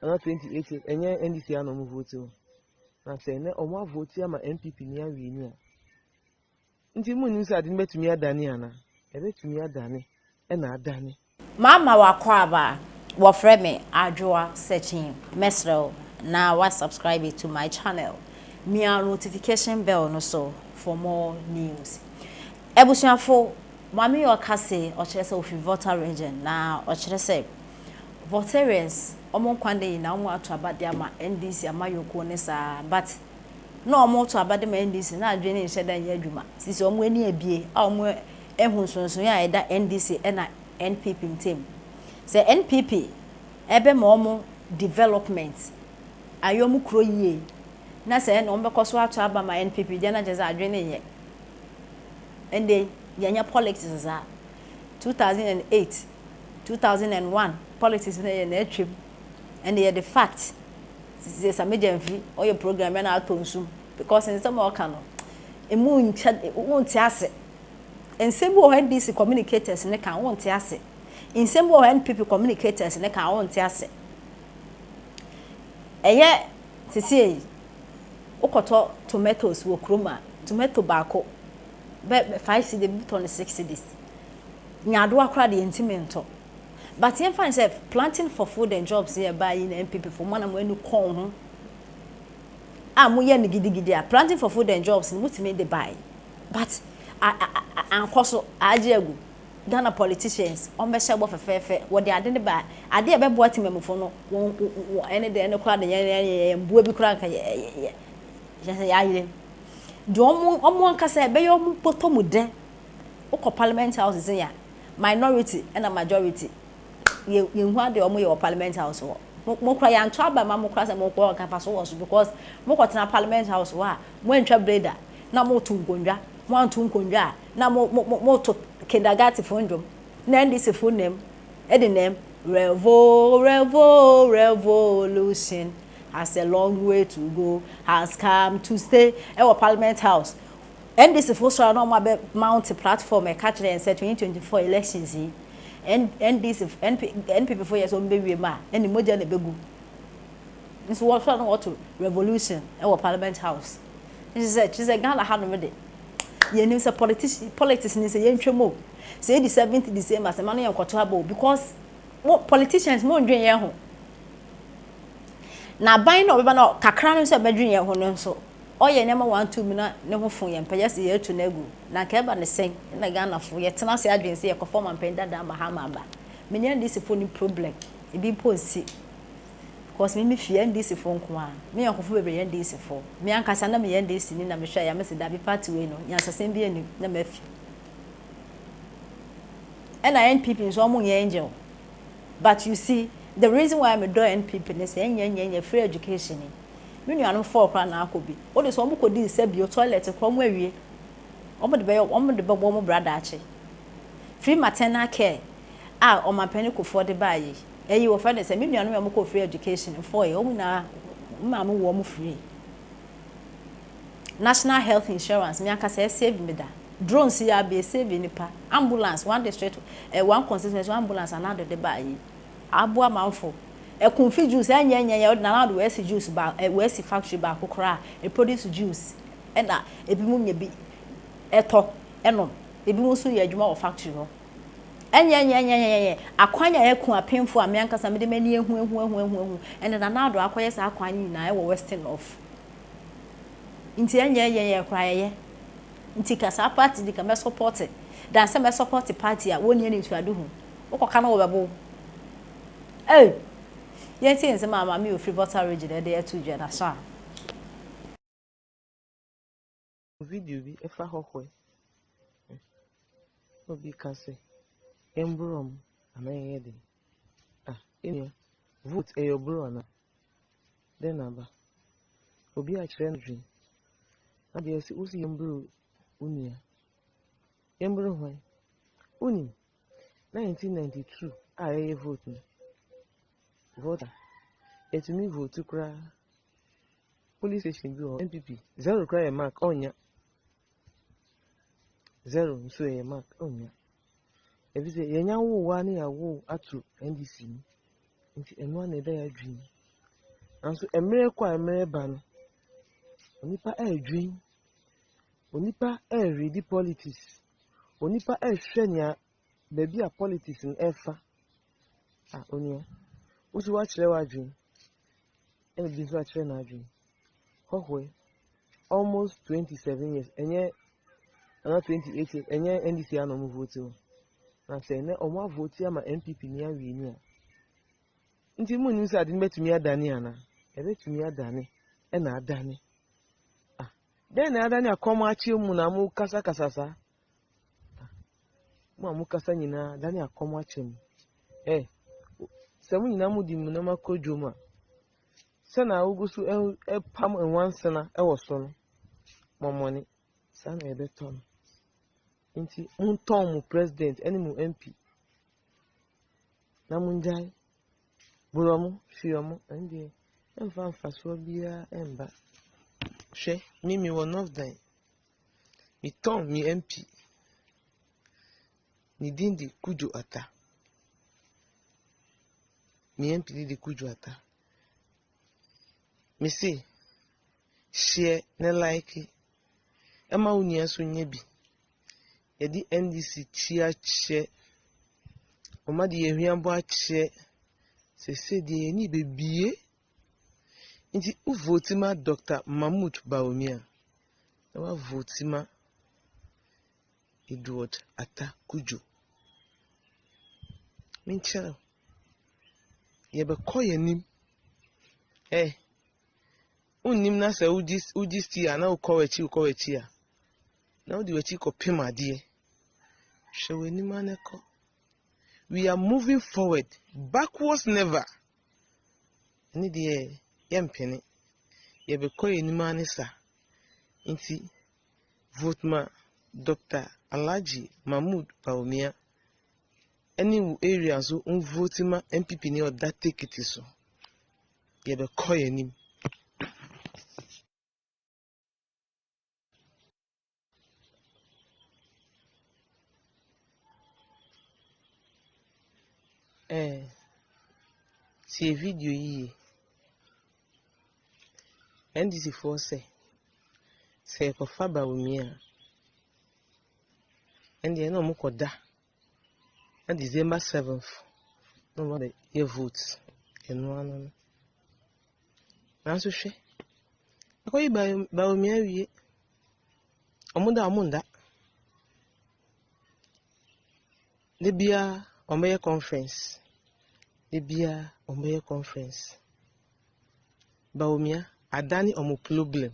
ana 2018 enye NDC ano mu vote o na say na omo vote ama NPP ni awie ni a nti mu ni say ade betumi adane ana ebetumi adane e na adane mama wakwaba wo frɛ me adwoa searching mesrel na wa subscribe to my channel me notification bell no so for more news ebusuafo mami yo kase o kire se ofi voter region na o kire se voters omo kwande na omo ato abade ama NDC ama yoko ne sa but na omo to abade ma NDC na adwe ne nhye dan ya adwuma sisi omo ani abie a omo ehunsunsun ya eda NDC na NPP ntem se NPP ebe ma omo development ayomu kro yie na se na omo bekoso ato aba ma NPP je na je za adwe ne ye ende yanya politics za 2008 2001 politics na atwem and the fact is a major fee or your program na atonsum because in some okano emu ncha wonti ase ensem wo NDC communicators ne kan wonti ase ensem wo NPP communicators ne kan wonti ase eye sisi okoto tomatoes wo kroma tomato baako be 5 cedi be 26 cedis nyado akra de entimento but you find yourself planting for food and jobs here by in NPP for one when you call mo ye ni gidigidi a planting for food and jobs what made the buy but and koso ajiegu Ghana politicians on be shebo fefefe what they ade ne ba ade e be bo atimemfo no ene de ene kra de ye mbuo bi kra ka ye ya yire do omo nkasa be yo mu potom de ukọ parliament house ya minority and a majority you ade omo your parliament house mo kra ya nto aba ma mo kra se mo ko ka fa so was because mo ko tena parliament house wa mo ntwa breda na mo tu nkondwa mo antu nkondwa na mo to kindergarten fondom na NDC full name e the name revolution has a long way to go has come to stay our parliament house NDC full so na mo be mount platform e catch and say 2024 elections NDC NPP 4 years on be ma any moja na begu nso what no what revolution our parliament house she said Ghana ha no me ye nim say politics ni say ye ntwemo say the 7th December say man ye nkoto aba because politicians mo ndwen ye ho na ban no be ba no kakra no say bedwen ye ho no nso oye nema 1-2 mina ne ho fon ye mpaya say ye tu na gu na ka eba ne sen na Ghana fo ye tena say adwen say ye ko form mpenda da mahama ba menya this phone problem e bi ponsi because me fie NDC fo nko a me yankofo bebe ye NDC fo me ankasa na me ye NDC ni na me hwa ya me se da bi party we no nyansasem bi ani na me afi and NPP nso omo ye angel but you see the reason why me do NPP is enya free education ni me nuanu for kra na akobi o de so omo ko di se bio toilet kro mo awie omo de be bo mo brother achi free maternal care a o mapani ko for de bayi eyi wo friend say me nuanu me ko free education for you na ma mo wo mo free national health insurance me aka say save me da drones ya be save nipa ambulance one district one constituency ambulance another de bayi abo amanfo e confuse juice anya ya na do wesi juice ba wesi factory ba kokora e produce juice e na ebi mu nya bi eto eno ebi mu so ya adwuma o factory ho enya akwanya yakun apemfo a me ankasa me de mani ehu ene na do akoye sa akwanya na e wo western of nti enya kraye nti kasa party di ka me support dan se me support party a woni ene tuado hu ukoka na wo bebo yenti nse mama me ofri voter region de etu dwa na so video bi efa hohwe obi kase embrom amaye de enya vote eyobro na den aba obi a kire ndwin na de si usi embro unia embro hwan uni 1992 aye vote ni voter etumi vote kura police station bi o NPP 0 kra mark onya 0 so e mark onya ebize yenya wo wa ne ya wo atu NDC nti eno na eda ya dwin And so emre kwa emre ba no. Onipa dream. Onipa read politics. Onipa hwɛ nya baby a politics in efa. Onia. Usu wa kyerɛ wa dream. And bi so kyerɛ na dream. Hohwe almost 27 years. Enye another 28 years. Enye NDC a no mu vote o. Na say na omo vote ama MPP ni awie ni a. Nti mu nim say ade betumi adane ana. Ebetumi adane e na adane. Then na adane akoma achi mu na mu kasa sa. Mu amukasa nyina adane akoma achi mu. Se mu nyina mu di mu na makodwo mu a. Se na ogusu pam enwansena wo so no. Momoni. Sa na ebeto no. Nti unton mu president ene mu MP. Na munjai. Buromu, fiomu, ende. Emfa mfaso bia emba. She, mimi one of them. Mi ton mi MP. Ni dindi kujo ata. Mi MP di kujo ata. Mi say, share ne like. Ema uni aso nyebi. Yedi NDC chia che. Oma di yehuambo ache. Se de ni bebie. Nti u votima Dr. Mahmoud Bawumia. Na wa votima Edward Ata Kujo. Minchero. Yebe koye nim. Unnim na se ujisti ana ukowechi ya. Na udi wechi ko pema die. Shewe nim aneko. We are moving forward. Backwards never. Ni die yempene. Yebe koye nim anesa. Inti vote Dr. Alhaji Mahmoud Bawumia. Any area so vote MPP ni oda take it so. Yebe koye nim. See a video yi. NDC for say ko fa Bawumia. And no mo koda. And December 7th. No more the votes. And one. Nanso hwe. Akoyi Bawumia wie. Omunda. Libya Omeye conference. Bawumia adani omo problem.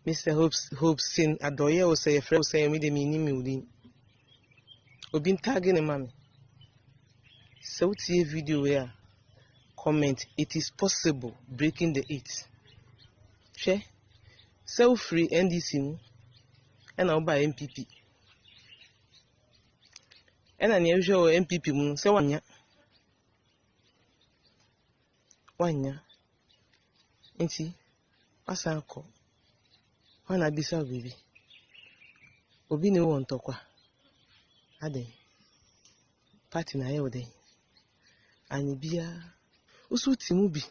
Mr. Hope sin adoye o say friend say me de minimi udin. Obin tagging mami. So tie video where comment it is possible breaking the 8. She self free NDC and now by MPP. And an usual MPP mun say wanya. Inti asanko. Wana bisa bibi. Obi ne won tokwa. Ade. Party na ye ode. Ani bia usu timu bi.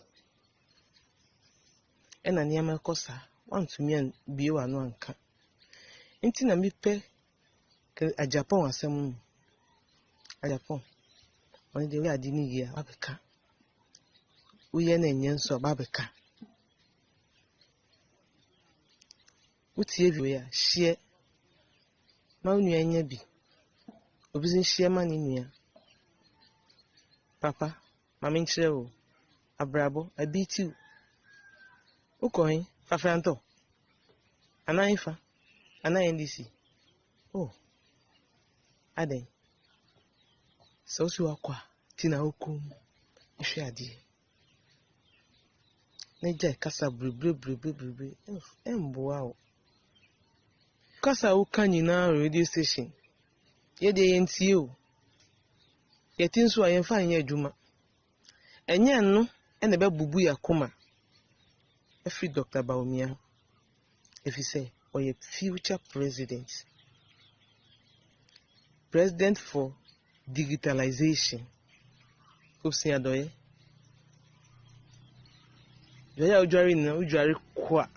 Ena niam kosa wantumi an biye anu anka. Inti na mi pe a Japan asem a Japan. Oni de we adini ye abeka. Uye na enye nso babeka. Uti everywhere share ma unu anya bi obizin share ma ni nua papa mama nchire o abrabo abiti ukoyin fafranto anaifa anai NDC oh aden so su akwa tina okum ihwe ade na je kasa bre emboa o kasa uka nyina radio station ye de yentie o ye tinso a yemfa anya adwuma enye no ene be bubu yakoma every Dr. Bawumia if you say or a future president for digitalization hope say adoye Jaya ujari na ujari kwa